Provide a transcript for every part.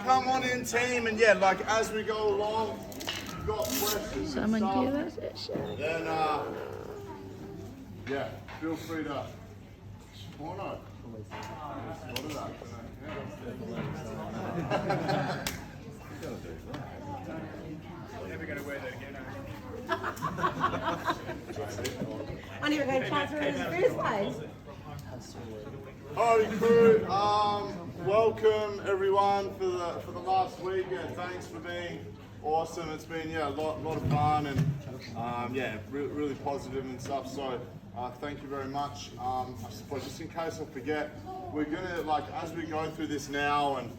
come on in, team, and yeah, like as we go along, you've got questions Someone and give stuff, us a shot. then yeah, feel free to. Why not? What is that? Never gonna wear that again. I'm never going to transfer in the first place. Alright, crew. Welcome everyone for the last week. Yeah, thanks for being awesome. It's been a lot of fun and really positive and stuff. So thank you very much. I suppose just in case I forget, we're gonna as we go through this now, and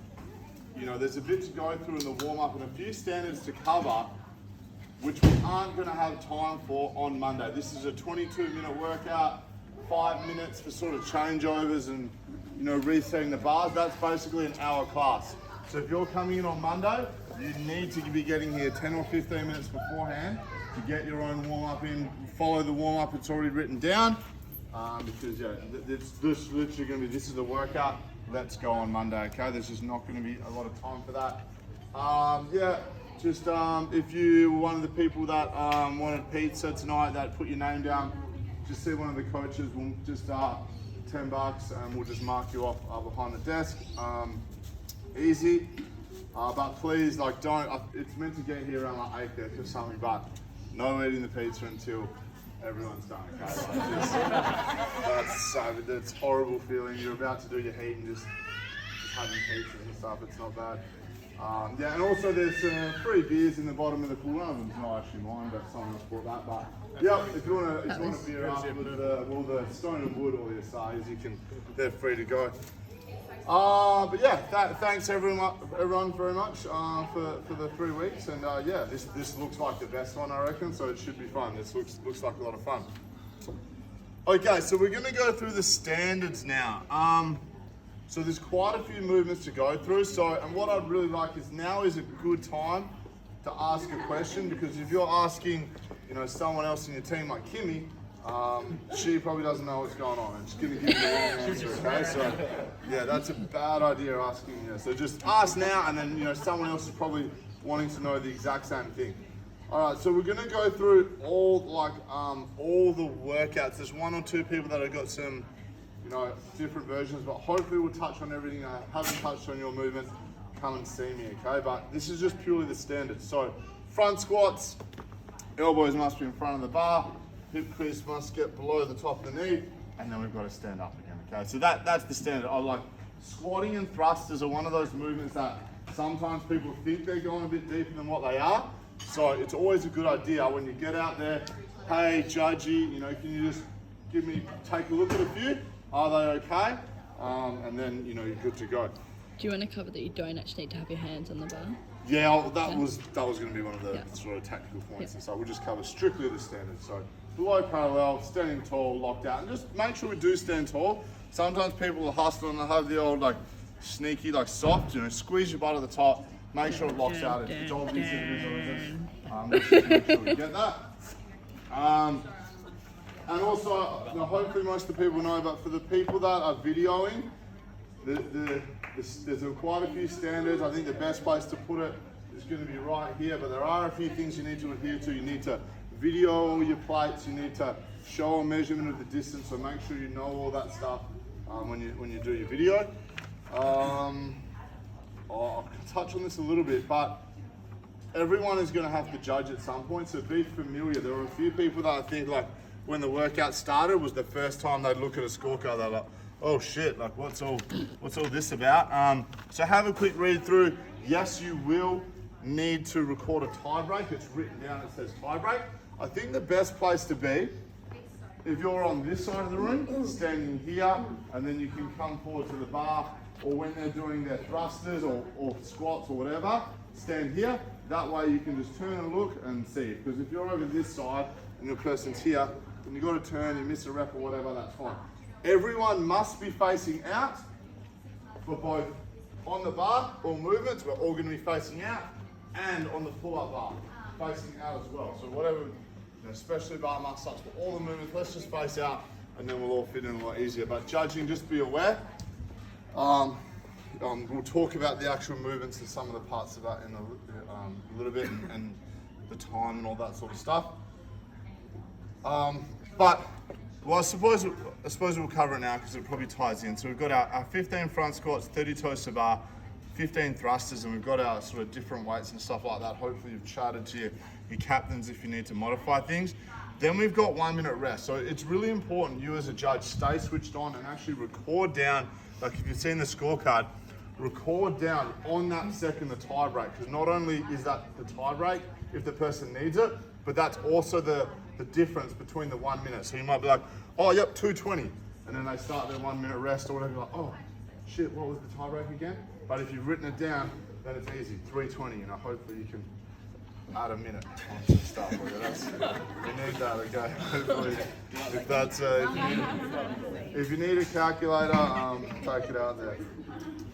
there's a bit to go through in the warm up and a few standards to cover, which we aren't going to have time for on Monday. This is a 22-minute workout, 5 minutes for sort of changeovers and resetting the bars. That's basically an hour class. So if you're coming in on Monday, you need to be getting here 10 or 15 minutes beforehand to get your own warm-up in. Follow the warm-up, it's already written down. Because it's just literally going to be, this is the workout, let's go on Monday, okay? There's just not going to be a lot of time for that. Just if you were one of the people that wanted pizza tonight, that put your name down, just see one of the coaches. We'll just $10 and we'll just mark you off behind the desk. Easy, but please don't. It's meant to get here around 8:30 or something, but no eating the pizza until everyone's done. Okay, that's horrible feeling. You're about to do your heat and just having pizza and stuff. It's not bad. And also there's free beers in the bottom of the cooler. One of them's not actually mine, but someone else bought that. But yeah, if you want a beer after the Stone and Wood or the Asahi's, they're free to go. But yeah, thanks everyone very much for the 3 weeks. And this looks like the best one, I reckon. So it should be fun. This looks like a lot of fun. Okay, so we're gonna go through the standards now. So there's quite a few movements to go through. And what I'd really like is now is a good time to ask a question, because if you're asking, someone else in your team like Kimmy, she probably doesn't know what's going on and she's gonna give you the wrong answer, okay? So yeah, that's a bad idea asking. So just ask now, and then someone else is probably wanting to know the exact same thing. All right, so we're gonna go through all the workouts. There's 1 or 2 people that have got some different versions, but hopefully we'll touch on everything. I haven't touched on your movement, come and see me, okay? But this is just purely the standards. So front squats, elbows must be in front of the bar, hip crease must get below the top of the knee, and then we've got to stand up again, okay? So that's the standard. Squatting and thrusters are one of those movements that sometimes people think they're going a bit deeper than what they are. So it's always a good idea when you get out there, hey, judgy, can you just take a look at a few? Are they okay? And then you're good to go. Do you want to cover that you don't actually need to have your hands on the bar? Yeah, that was going to be one of the sort of tactical points and stuff. We'll just cover strictly the standards. So below parallel, standing tall, locked out, and just make sure we do stand tall. Sometimes people will hustle and they'll have the old sneaky soft. Squeeze your butt at the top. Make sure it locks out. It's obvious it is. Let's just make sure we get that. And also, hopefully most of the people know, but for the people that are videoing, there's quite a few standards. I think the best place to put it is going to be right here, but there are a few things you need to adhere to. You need to video all your plates, you need to show a measurement of the distance, so make sure you know all that stuff when you do your video. I'll touch on this a little bit, but everyone is going to have to judge at some point, so be familiar. There are a few people that I think when the workout started was the first time they'd look at a scorecard, they're like, oh shit, what's all this about? So have a quick read through. Yes, you will need to record a tie break. It's written down, it says tie break. I think the best place to be, if you're on this side of the room, standing here, and then you can come forward to the bar, or when they're doing their thrusters or squats or whatever, stand here. That way you can just turn and look and see. Because if you're over this side and your person's here, and you've got to turn, you miss a rep or whatever, that's fine. Everyone must be facing out for both on the bar, all movements, we're all going to be facing out, and on the pull-up bar, facing out as well. So whatever, especially bar muscle-ups, for all the movements, let's just face out, and then we'll all fit in a lot easier. But judging, just be aware. we'll talk about the actual movements and some of the parts of that in a little bit, and the time and all that sort of stuff. But well, I suppose we'll cover it now because it probably ties in. So we've got our 15 front squats, 30 toes to bar, 15 thrusters, and we've got our sort of different weights and stuff like that. Hopefully you've chatted to your captains if you need to modify things. Then we've got 1 minute rest. So it's really important you as a judge stay switched on and actually record down, like if you've seen the scorecard, record down on that second the tie break, because not only is that the tie break if the person needs it, but that's also the difference between the 1 minute. So you might be like, oh yep, 220, and then they start their 1 minute rest or whatever, you're like, oh shit, what was the tie break again? But if you've written it down, then it's easy, 320, you know, hopefully you can add a minute onto the stuff. You need that, okay? Hopefully, if that's if you need a calculator, take it out there.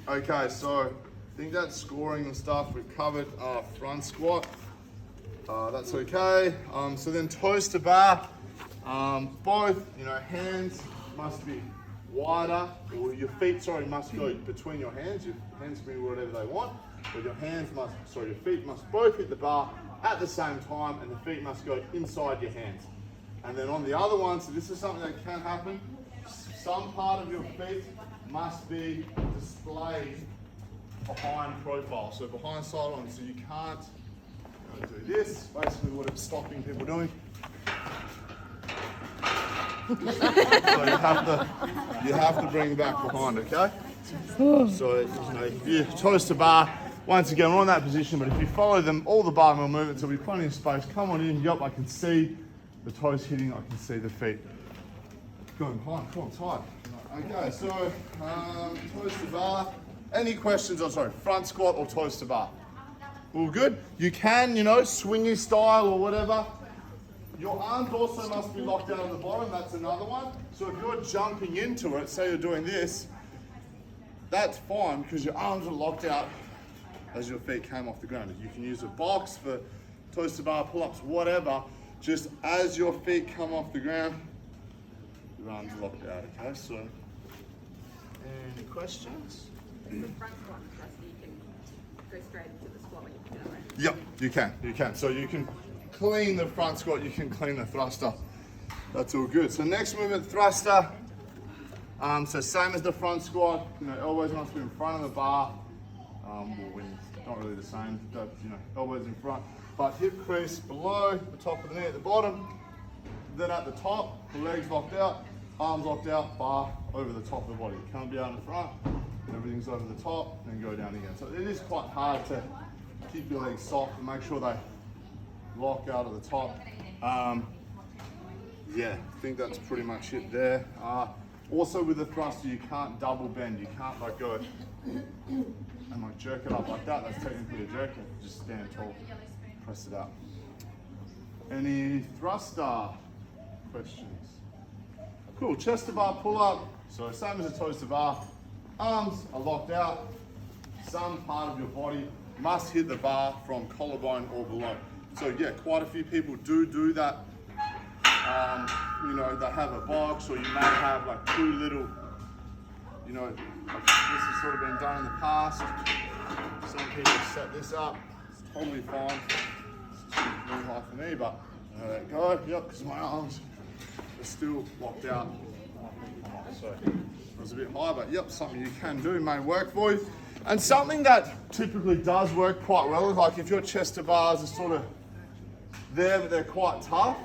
Okay, so I think that's scoring and stuff. We've covered front squat. That's okay. So then toes to bar. Both, you know, hands must be wider, or your feet, sorry, must go between your hands. Your hands can be whatever they want, but your feet must both hit the bar at the same time, and the feet must go inside your hands. And then on the other one, so this is something that can happen, some part of your feet must be displayed behind profile, so behind side on, so you can't do this, basically what it's stopping people doing. So you have to bring back behind, okay? So you know, if you toes to bar, once again we're on that position, but if you follow them, all the barbell movements, there'll be plenty of space. Come on in, yep, I can see the toes hitting, I can see the feet going behind. Come on, tight. Okay, so toes to bar. Any questions? Oh, sorry, front squat or toes to bar? All good? You can, you know, swingy style or whatever. Your arms also must be locked down on the bottom, that's another one. So if you're jumping into it, say you're doing this, that's fine because your arms are locked out as your feet came off the ground. You can use a box for toes to bar, pull-ups, whatever. Just as your feet come off the ground, your arms are locked out, okay? So, any questions? The front squat, that's so you can go straight into the squat when you put it away. Yep, you can. So you can clean the front squat, you can clean the thruster. That's all good. So next movement, thruster. So same as the front squat, you know, elbows must be in front of the bar. Not really the same, you know, elbows in front. But hip crease below, the top of the knee at the bottom. Then at the top, the legs locked out, arms locked out, bar over the top of the body. Can't be out in the front, everything's over the top, then go down again. So it is quite hard to keep your legs soft and make sure they lock out at the top. Yeah, I think that's pretty much it there. Also with the thruster, you can't double bend. You can't like go and like jerk it up like that. That's technically a jerk. You just stand tall, press it up. Any thruster questions? Cool, chest to bar pull up. So same as a toes to bar. Arms are locked out. Some part of your body must hit the bar from collarbone or below. So yeah, quite a few people do that. You know, they have a box, or you may have like two little, you know, like this has sort of been done in the past. Some people set this up, it's totally fine. It's too high for me, but there you go, yep, because my arms are still locked out. So it was a bit high, but yep, something you can do, may work for you. And something that typically does work quite well is like if your chest to bars are sort of there, but they're quite tough,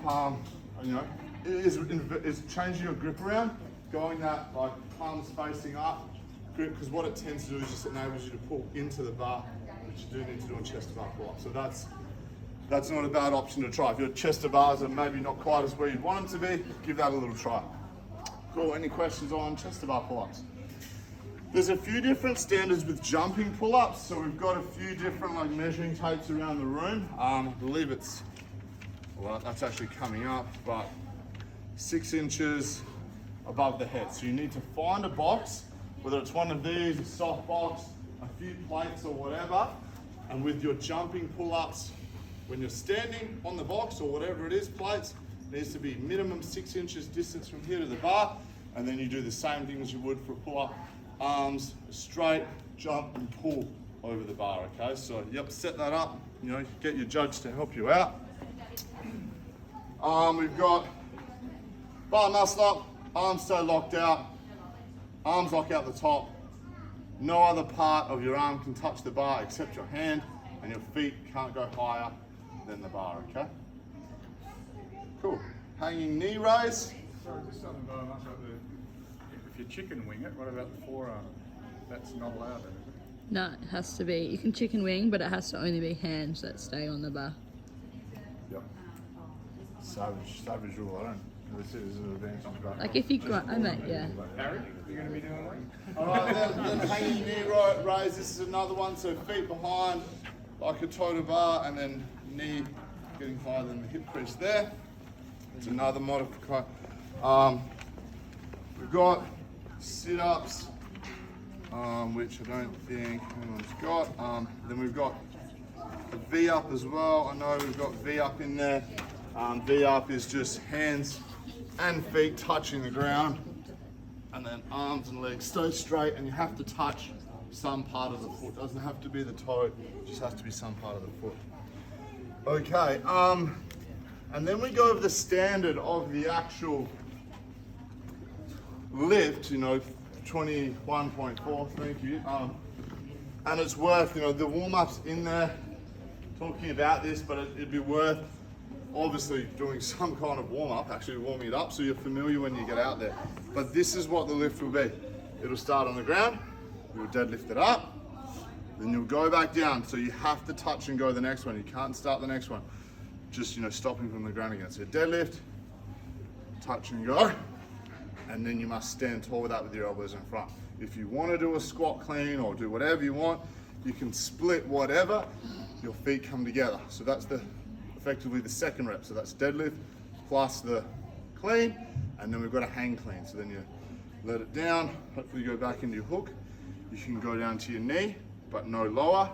you know, is changing your grip around, going that like palms facing up grip, because what it tends to do is just enables you to pull into the bar, which you do need to do on chest to bar pull-up. So that's not a bad option to try. If your chest to bars are maybe not quite as where you'd want them to be, give that a little try. Cool, any questions on chest to bar pull-ups? There's a few different standards with jumping pull-ups, so we've got a few different like measuring tapes around the room. I believe it's, well, that's actually coming up, but 6 inches above the head. So you need to find a box, whether it's one of these, a soft box, a few plates or whatever, and with your jumping pull-ups, when you're standing on the box or whatever it is, plates, it needs to be minimum 6 inches distance from here to the bar, and then you do the same thing as you would for a pull-up arms straight, jump and pull over the bar, okay? So, yep, set that up, you know, get your judge to help you out. We've got bar muscle up, arms stay locked out, arms lock out the top. No other part of your arm can touch the bar except your hand, and your feet can't go higher than the bar, okay? Cool. Hanging knee raise. Sorry, just on the bar muscle, if you chicken wing it, what about the forearm? That's not allowed, is it? No, it has to be. You can chicken wing, but it has to only be hands that stay on the bar. Yep. Savage rule. I don't. This is an advantage, but. Like if you grind, I meant yeah. Harry, you're going to be doing that? Alright, then hanging knee raise. This is another one. So feet behind, like a total bar, and then knee getting higher than the hip crease there. It's another modification. We've got sit-ups, which I don't think anyone's got. Then we've got a V-up as well. I know we've got V-up in there. V-up is just hands and feet touching the ground, and then arms and legs stay straight, and you have to touch some part of the foot. It doesn't have to be the toe, it just has to be some part of the foot. Okay, and then we go over the standard of the actual lift, you know, 21.4, thank you. And it's worth, you know, the warm-ups in there, talking about this, but it'd be worth obviously doing some kind of warm-up, actually warming it up so you're familiar when you get out there. But this is what the lift will be. It'll start on the ground, you'll deadlift it up, then you'll go back down. So you have to touch and go the next one. You can't start the next one. Just, you know, stopping from the ground again. So deadlift, touch and go, and then you must stand tall with that with your elbows in front. If you want to do a squat clean or do whatever you want, you can split whatever, your feet come together. So that's effectively the second rep. So that's deadlift plus the clean, and then we've got a hang clean. So then you let it down, hopefully you go back into your hook. You can go down to your knee, but no lower.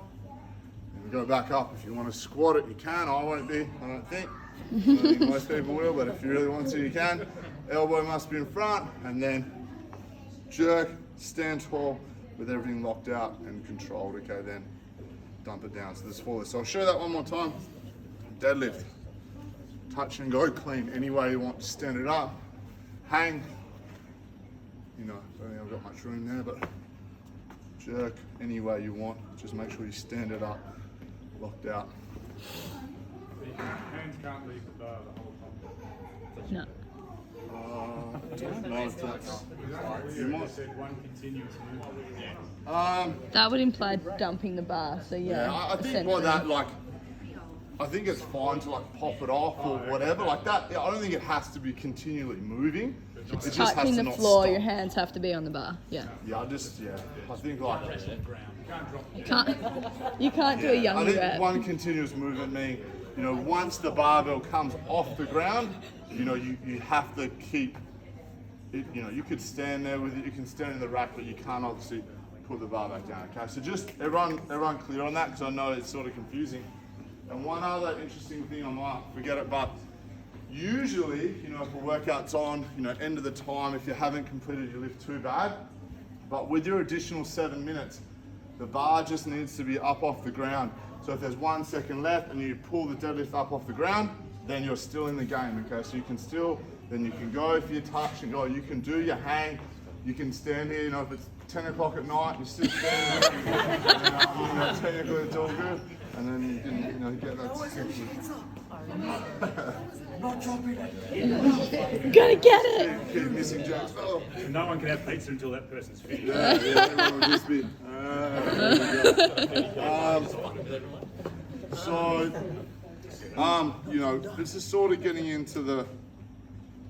And go back up. If you want to squat it, you can. I won't be, I don't think. I don't think most people will, but if you really want to, you can. Elbow must be in front, and then jerk, stand tall with everything locked out and controlled. Okay, then dump it down. So this is for this. So I'll show that one more time. Deadlift, touch and go clean any way you want. Stand it up, hang. You know, I don't think I've got much room there, but jerk any way you want. Just make sure you stand it up, locked out. The hands can't leave the bar the whole time. No. I don't know if that's. You might have said one continuous movement. That would imply dumping the bar. So yeah. Yeah, I think by essentially. that, like, I think it's fine to like pop it off or whatever like that. I don't think it has to be continually moving. It just has touching to the not floor, stop. your hands have to be on the bar. Yeah. Yeah, I think like. You can't do a I younger think rep. one continuous movement meaning, you know, once the barbell comes off the ground, you know, you have to keep it, you know, you could stand there with it, you can stand in the rack, but you can't obviously put the bar back down, okay? So just everyone clear on that, because I know it's sort of confusing. And one other interesting thing, I might forget it, but usually, you know, if a workout's on, you know, end of the time, if you haven't completed your lift too bad, but with your additional 7 minutes, the bar just needs to be up off the ground. So if there's 1 second left and you pull the deadlift up off the ground, then you're still in the game, okay? So you can still, then you can go for your touch and go, you can do your hang, you can stand here, you know, if it's 10 o'clock at night, you're still standing there, and, you know, technically it's all good, and then you can, you know, get that. Not dropping it. Gonna get it. Keep missing jokes. Oh. No one can have pizza until that person's finished. Yeah, everyone will just be. You know, this is sort of getting into the,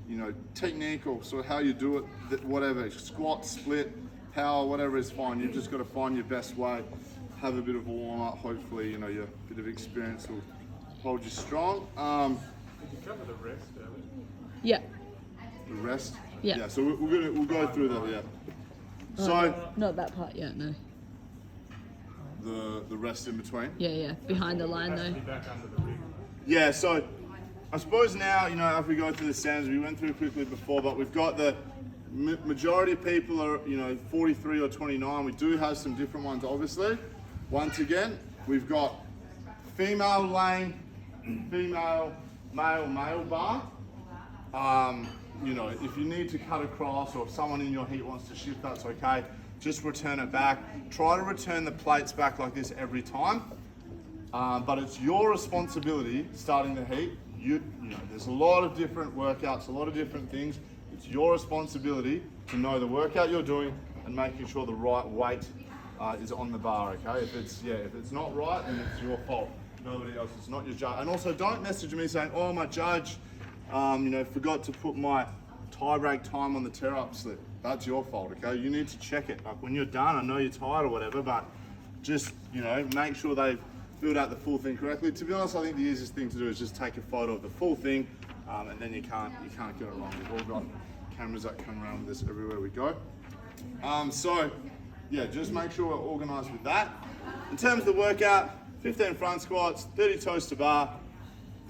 you know, technique or sort of how you do it, whatever, squat, split, power, whatever is fine. You've just got to find your best way, have a bit of a warm up. Hopefully, you know, your bit of experience will hold you strong. Did you cover the rest of it? Yeah. The rest. Yeah. Yeah. So we'll go through that. Yeah. So Not that part yet. No. the rest in between. Yeah. Behind the line Has to though. be back under the rig. Yeah, so I suppose now, you know, if we go through the standards, we went through quickly before, but we've got the majority of people are, 43 or 29. We do have some different ones, obviously. Once again, we've got female lane, female, male bar. If you need to cut across or if someone in your heat wants to shift, that's okay. Just return it back. Try to return the plates back like this every time. But it's your responsibility starting the heat. There's a lot of different workouts, a lot of different things. It's your responsibility to know the workout you're doing and making sure the right weight is on the bar, okay? If it's not right, then it's your fault. Nobody else, it's not your judge. And also don't message me saying, oh, my judge, forgot to put my tie break time on the tear up slip. That's your fault, okay? You need to check it. Like when you're done, I know you're tired or whatever, but just, make sure they've filled out the full thing correctly. To be honest, I think the easiest thing to do is just take a photo of the full thing, and then you can't get it wrong. We've all got cameras that come around with us everywhere we go. Just make sure we're organized with that. In terms of the workout, 15 front squats, 30 toes to bar,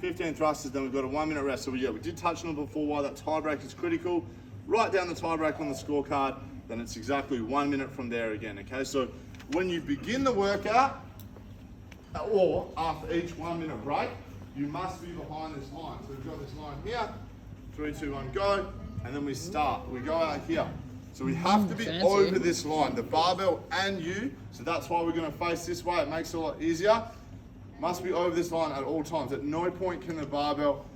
15 thrusters, then we've got a 1 minute rest. So we did touch on it before why that tie break is critical. Write down the tie break on the scorecard, then it's exactly 1 minute from there again, okay? So when you begin the workout, or after each 1 minute break, you must be behind this line. So we've got this line here, 3, 2, 1, go, and then we start. We go out here. So we have to be fancy. over this line, the barbell and you. So that's why we're gonna face this way. It makes it a lot easier. Must be over this line at all times. At no point can the barbell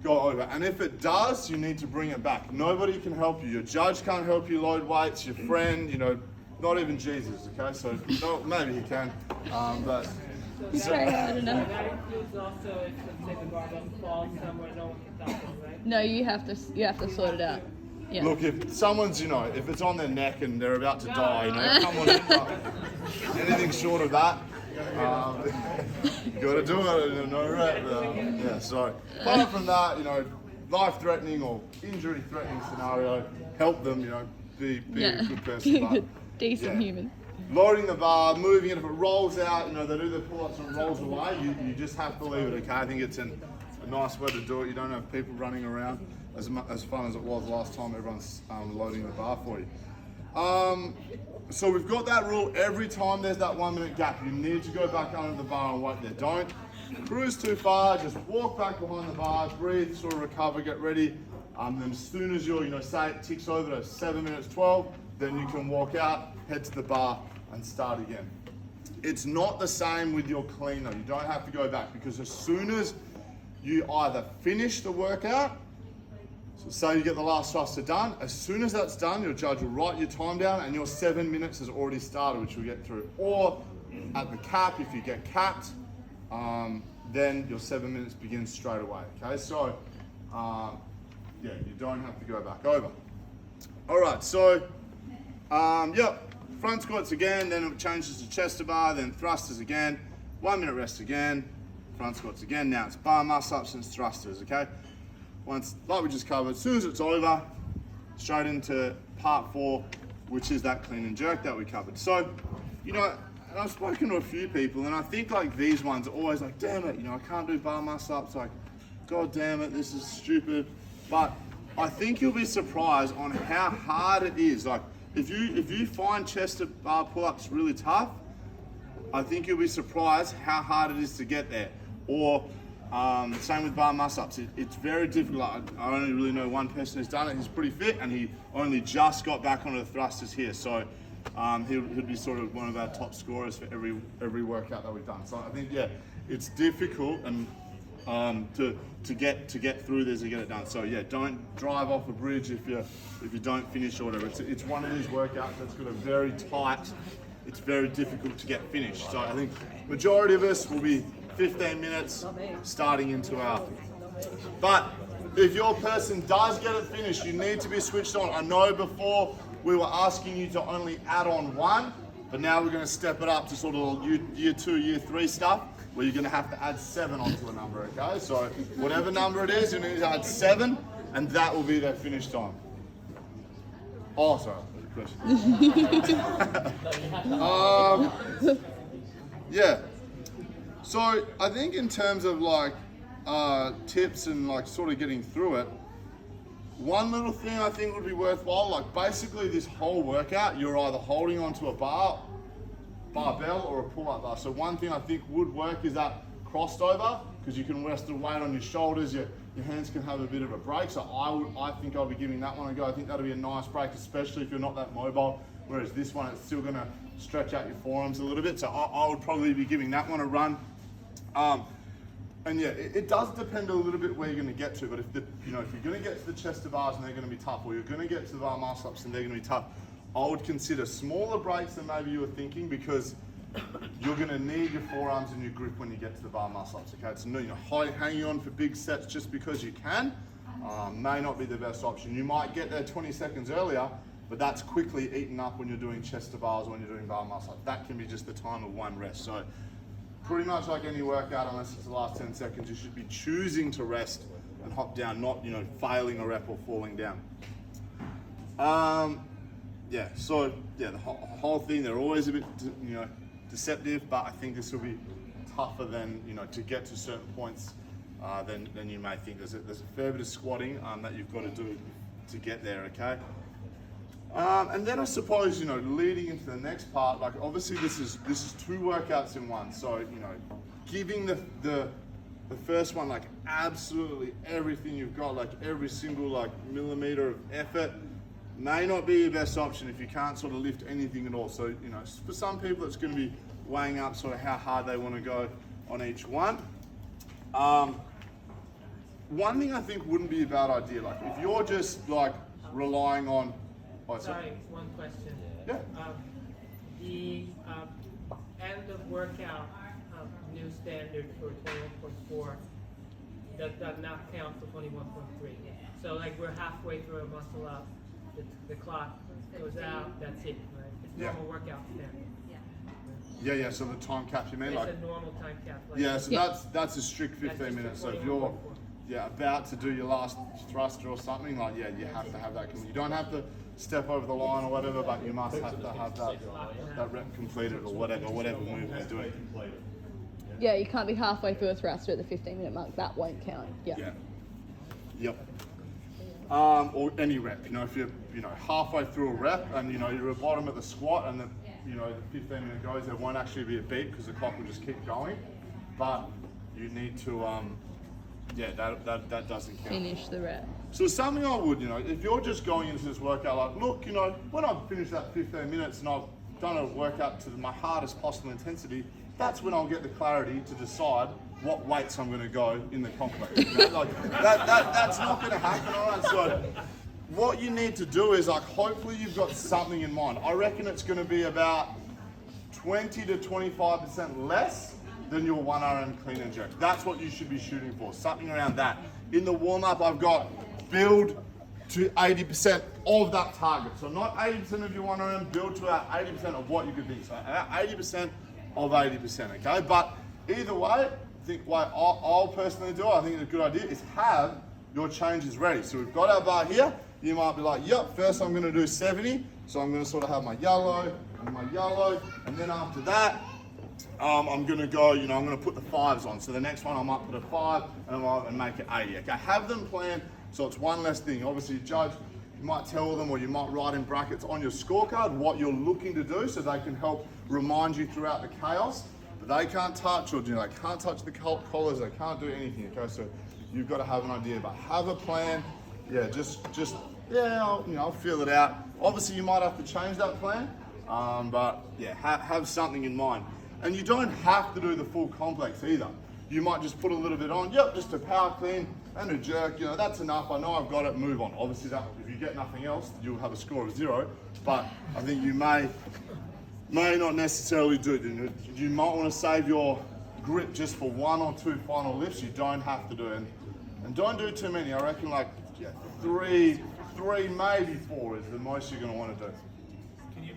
go over. And if it does, you need to bring it back. Nobody can help you. Your judge can't help you load weights, your friend, not even Jesus, okay? So maybe he can, but It's very hard enough. That includes also if, let's say, the barbell falls somewhere, no one can touch it, right? No, you have to sort it out. Yeah. look, if someone's, if it's on their neck and they're about to die, come on, anything short of that, you got to do it, no rep. So apart from that, life-threatening or injury-threatening scenario, help them, be a good person. But, Decent human. loading the bar, moving it, if it rolls out, they do their pull-ups and it rolls away, you just have to leave it, okay? I think it's a nice way to do it. You don't have people running around as fun as it was last time everyone's loading the bar for you. So we've got that rule. Every time there's that 1 minute gap, you need to go back under the bar and wait there. Don't cruise too far, just walk back behind the bar, breathe, sort of recover, get ready. Then as soon as you're, say it ticks over to 7 minutes 12, then you can walk out, head to the bar and start again. It's not the same with your clean though. You don't have to go back because as soon as you either finish the workout, so say you get the last thruster done, as soon as that's done, your judge will write your time down and your 7 minutes has already started, which we'll get through. Or at the cap, if you get capped, then your 7 minutes begins straight away, okay? So, you don't have to go back over. All right, so, front squats again, then it changes to chest to bar, then thrusters again, 1 minute rest again, front squats again. Now it's bar muscle ups and thrusters, okay? Once, like we just covered, as soon as it's over, straight into part 4, which is that clean and jerk that we covered. So, and I've spoken to a few people, and I think like these ones are always like, damn it, I can't do bar muscle ups, like, god damn it, this is stupid. But I think you'll be surprised on how hard it is. Like, if you find chest to bar pull-ups really tough, I think you'll be surprised how hard it is to get there. Or same with bar muscle-ups. It's very difficult. I only really know one person who's done it. He's pretty fit, and he only just got back onto the thrusters here. So he'll be sort of one of our top scorers for every workout that we've done. So I think it's difficult and to get through this and get it done. So don't drive off a bridge if you don't finish or whatever. It's one of these workouts that's got a very tight. It's very difficult to get finished. So I think majority of us will be 15 minutes starting into our. But if your person does get it finished, you need to be switched on. I know before we were asking you to only add on 1, but now we're going to step it up to sort of year 2, year 3 stuff, where you're going to have to add 7 onto a number, okay? So whatever number it is, you need to add 7, and that will be their finish time. Oh, sorry, there's a question. So I think in terms of like tips and like sort of getting through it, One little thing I think would be worthwhile, like basically this whole workout, you're either holding onto a barbell or a pull-up bar. So one thing I think would work is that crossed over, because you can rest the weight on your shoulders, your hands can have a bit of a break. So I think I'll be giving that one a go. I think that'll be a nice break, especially if you're not that mobile. Whereas this one, it's still gonna stretch out your forearms a little bit. So I would probably be giving that one a run. And yeah, it does depend a little bit where you're going to get to, but if you're going to get to the chest to bars and they're going to be tough, or you're going to get to the bar muscle ups and they're going to be tough, I would consider smaller breaks than maybe you were thinking, because you're going to need your forearms and your grip when you get to the bar muscle ups. Okay, so hanging on for big sets just because you can may not be the best option. You might get there 20 seconds earlier, but that's quickly eaten up when you're doing chest to bars or when you're doing bar muscle ups. That can be just the time of one rest. So pretty much like any workout, unless it's the last 10 seconds, you should be choosing to rest and hop down, not failing a rep or falling down. The whole thing, they're always a bit deceptive, but I think this will be tougher than to get to certain points than you may think. There's a fair bit of squatting that you've got to do to get there. Okay. And then I suppose, leading into the next part, like obviously this is 2 workouts in one. So, giving the first one like absolutely everything you've got, like every single like millimeter of effort, may not be your best option if you can't sort of lift anything at all. So, for some people it's going to be weighing up sort of how hard they want to go on each one. One thing I think wouldn't be a bad idea, like if you're just like relying on Sorry, one question. Yeah. The end of workout new standard for 21.4 does not count for 21.3. So like we're halfway through a muscle up, the clock goes out, that's it, right? It's normal workout standard. Yeah, so the time cap you mean? It's like a normal time cap. Like, yeah, so that's a strict 15 just minutes. for So if you're 21.4. about to do your last thruster or something, like you have to have that. You don't have to step over the line or whatever, but you must have to have that rep completed or whatever move you're doing. Yeah, you can't be halfway through a thruster at the 15-minute mark. That won't count. Yeah. Yep. Or any rep. If you're halfway through a rep and you're at bottom of the squat and the 15-minute goes, there won't actually be a beat because the clock will just keep going. But you need to that doesn't count. Finish the rep. So something I would, if you're just going into this workout like, look, when I've finished that 15 minutes and I've done a workout to my hardest possible intensity, that's when I'll get the clarity to decide what weights I'm going to go in the complex. That's not going to happen, all right? So what you need to do is hopefully you've got something in mind. I reckon it's going to be about 20 to 25% less than your 1 RM clean and jerk. That's what you should be shooting for, something around that. In the warm-up, I've got build to 80% of that target. So not 80% of your 1 RM, build to about 80% of what you could think. So 80% of 80%, okay? But either way, I think what I'll personally do, I think a good idea is have your changes ready. So we've got our bar here. You might be like, yep, first I'm gonna do 70. So I'm gonna sort of have my yellow, and then after that, I'm gonna go, I'm gonna put the 5s on. So the next one I might put a 5 and make it 80. Okay, have them planned so it's one less thing. Obviously, judge, you might tell them or you might write in brackets on your scorecard what you're looking to do so they can help remind you throughout the chaos. But they can't touch or they can't touch the collars, they can't do anything. Okay, so you've got to have an idea, but have a plan. Yeah, I'll feel it out. Obviously, you might have to change that plan, but yeah, have something in mind. And you don't have to do the full complex either. You might just put a little bit on, just a power clean and a jerk, that's enough. I know I've got it, move on. Obviously, if you get nothing else, you'll have a score of 0, but I think you may not necessarily do it. You might want to save your grip just for 1 or 2 final lifts. You don't have to do it. And don't do too many. I reckon 3, maybe 4 is the most you're going to want to do. Can you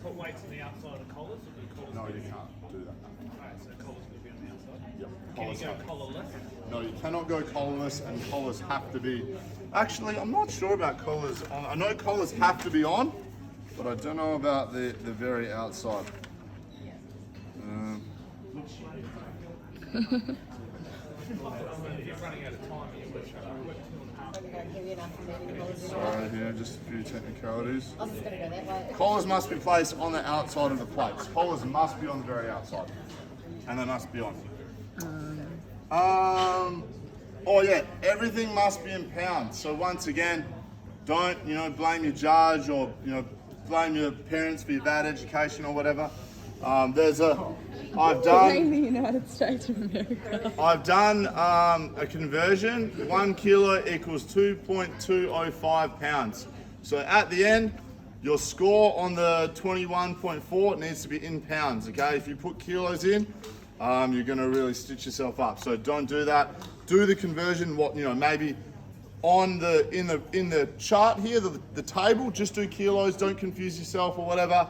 put weights on the outside of the collars? Or do No, you can't do that. Alright, so collars will be on the outside. Yep. Can you Collars go have- collarless? No, you cannot go collarless, and collars have to be. Actually, I'm not sure about collars. I know collars have to be on, but I don't know about the very outside. If you're running out of time, you work 2.5. Sorry, here, just a few technicalities. I was just going to go that way. Collars must be placed on the outside of the plates. Collars must be on the very outside. And they must be on. Oh yeah, everything must be in pounds. So once again, don't, blame your judge or, blame your parents for your bad education or whatever. I've done In the United States of America. I've done a conversion. 1 kilo equals 2.205 pounds. So at the end, your score on the 21.4 needs to be in pounds. Okay, if you put kilos in, you're going to really stitch yourself up. So don't do that. Do the conversion. Maybe on in the chart here, the table, just do kilos. Don't confuse yourself or whatever.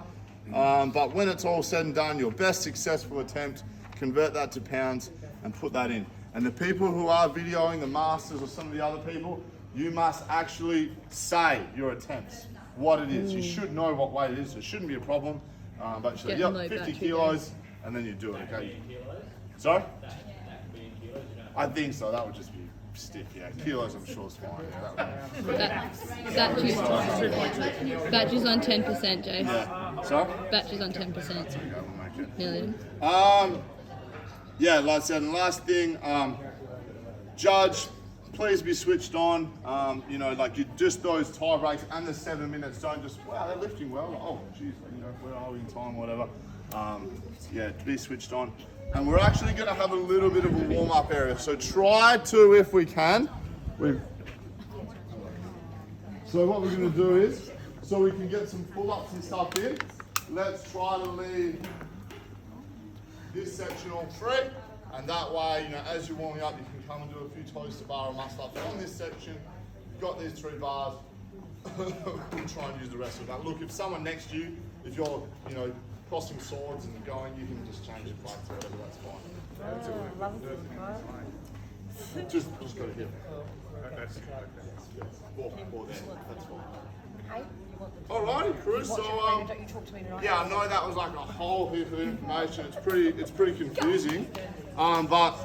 But when it's all said and done, your best successful attempt, convert that to pounds and put that in. And the people who are videoing, the masters or some of the other people, you must actually say your attempts, what it is. You should know what weight it is. It shouldn't be a problem. But you say, Getting yep, low 50 battery kilos, and then you do it, okay? Sorry? I think so. That would just be stiff, yeah. Kilos, I'm sure, is fine. Battery's on 10%, Jay. Yeah. Sorry? Battery's on 10%. We'll make it. Nearly. Yeah, like I said, and last thing, judge, please be switched on. You just those tie breaks and the 7 minutes. Don't just, wow, they're lifting well. Oh, geez, where are we in time, whatever. Yeah, be switched on. And we're actually going to have a little bit of a warm-up area. So try to, if we can. So what we're going to do is, so we can get some pull-ups and stuff in, let's try to leave this section all free. And that way, as you're warming up, you can come and do a few toes to bar or muscle-ups on this section. You've got these 3 bars. We'll try and use the rest of that. Look, if someone next to you, if you're, crossing swords and going, you can just change your plates or whatever, that's fine. Just go to here. Or there, that's fine. Alrighty, crew, so yeah, I know that was like a whole heap of information. It's pretty confusing. But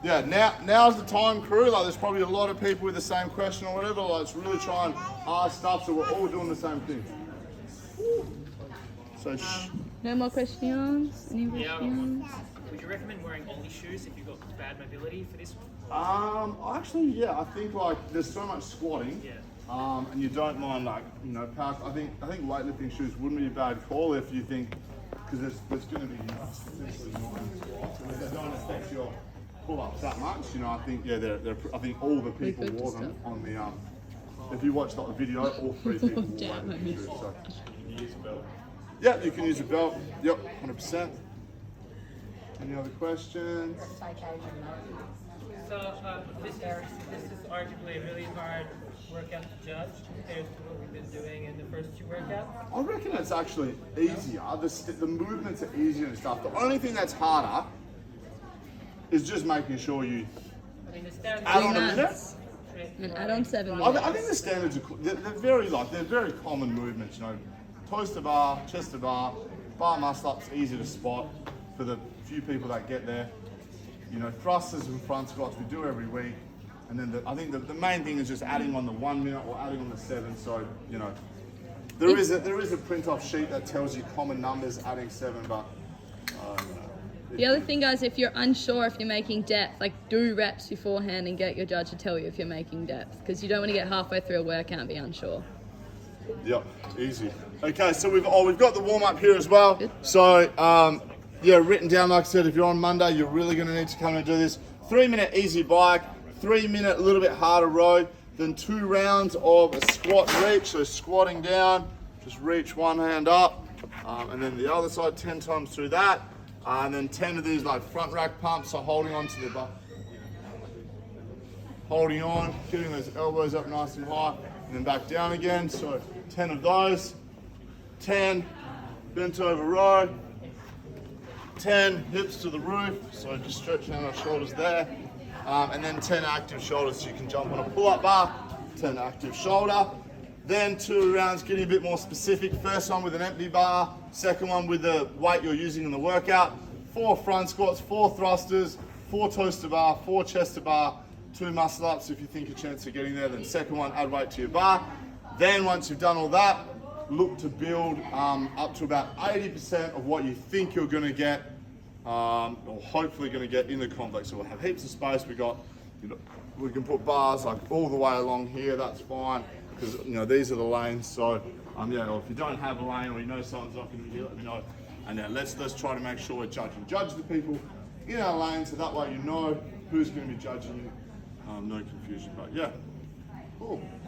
yeah, now's the time, crew. Like there's probably a lot of people with the same question or whatever. Let's really try and ask stuff so we're all doing the same thing. So No more questions? Any questions? Would you recommend wearing Ollie shoes if you've got bad mobility for this one? Actually, yeah, I think like there's so much squatting, and you don't mind power. I think weightlifting shoes wouldn't be a bad call if you think, because there's going to be essentially 9 squats, and they don't affect your pull-ups that much. I think I think all the people wore them on the. If you watch the video, all 3 people wore weightlifting shoes. So. Can you use a belt? Yeah, you can use a belt. Yep, 100%. Any other questions? So this is arguably a really hard workout to judge compared to what we've been doing in the first 2 workouts. I reckon it's actually easier. The movements are easier and stuff. The only thing that's harder is just making sure you The standards add on a minute. And add on 7 I minutes. think the standards are they're very common movements. Toes to bar, chest to bar muscle ups, easy to spot for the few people that get there. Thrusters and front squats we do every week, and then I think the main thing is just adding on the 1 minute or adding on the 7. So there is a print off sheet that tells you common numbers adding 7, but. The other thing, guys, if you're unsure if you're making depth, do reps beforehand and get your judge to tell you if you're making depth, because you don't want to get halfway through a workout and be unsure. Yep, easy. Okay, so we've got the warm up here as well. Good. So written down, like I said, if you're on Monday, you're really going to need to come and do this. 3-minute easy bike, 3-minute a little bit harder row, then 2 rounds of a squat reach. So squatting down, just reach one hand up, and then the other side 10 times through that. And then 10 of these like front rack pumps, so holding on to the butt. Holding on, getting those elbows up nice and high, and then back down again. So 10 of those. 10 bent over row. 10 hips to the roof, so just stretching out our shoulders there. And then 10 active shoulders, so you can jump on a pull-up bar. 10 active shoulder. Then 2 rounds getting a bit more specific. First one with an empty bar, second one with the weight you're using in the workout. 4 front squats, 4 thrusters, 4 toes to bar, 4 chest to bar, 2 muscle ups if you think a chance of getting there. Then second one, add weight to your bar. Then once you've done all that, look to build up to about 80% of what you think you're going to get, or hopefully going to get in the complex. So we'll have heaps of space. We can put bars like all the way along here. That's fine because these are the lanes. So yeah, or if you don't have a lane or you know someone's not going to be here, let me know. And now let's try to make sure we're judging. Judge the people in our lane, so that way you know who's going to be judging you. No confusion, but yeah, cool.